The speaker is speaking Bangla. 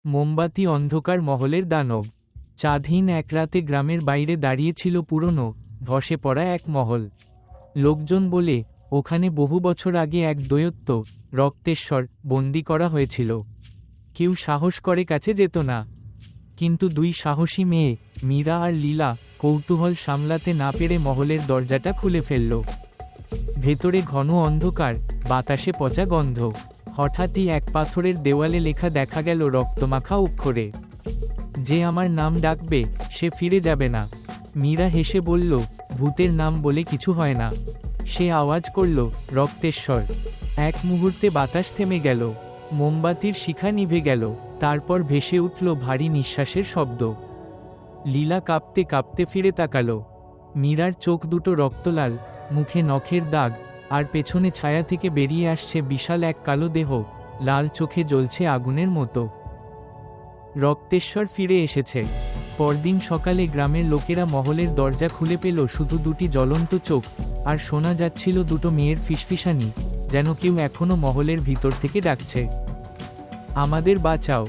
মোমবাতি অন্ধকার মহলের দানব। চাঁদহীন এক রাতে গ্রামের বাইরে দাঁড়িয়েছিল পুরনো ধসে পড়া এক মহল। লোকজন বলে ওখানে বহু বছর আগে এক দৈত্য রক্তেশ্বর বন্দি করা হয়েছিল। কেউ সাহস করে কাছে যেত না, কিন্তু দুই সাহসী মেয়ে মীরা আর লীলা কৌতূহল সামলাতে না পেরে মহলের দরজাটা খুলে ফেলল। ভেতরে ঘন অন্ধকার, বাতাসে পচা গন্ধ। হঠাৎই এক পাথরের দেওয়ালে লেখা দেখা গেল রক্তমাখা অক্ষরে, যে আমার নাম ডাকবে সে ফিরে যাবে না। মীরা হেসে বলল, ভূতের নাম বলে কিছু হয় না। সে আওয়াজ করল, রক্তেশ্বর। এক মুহূর্তে বাতাস থেমে গেল, মোমবাতির শিখা নিভে গেল, তারপর ভেসে উঠল ভারী নিঃশ্বাসের শব্দ। লীলা কাঁপতে কাঁপতে ফিরে তাকালো। মীরার চোখ দুটো রক্তলাল, মুখে নখের দাগ, আর পেছনে ছায়া থেকে বেরিয়ে আসছে বিশাল এক কালো দেহ, লাল চোখে জ্বলছে আগুনের মতো। রক্তেশ্বর ফিরে এসেছে। পরদিন সকালে গ্রামের লোকেরা মহলের দরজা খুলে পেল শুধু দুটি জ্বলন্ত চোখ, আর শোনা যাচ্ছিল দুটো মেয়ের ফিসফিসানি, যেন কেউ এখনো মহলের ভিতর থেকে ডাকছে, আমাদের বাঁচাও।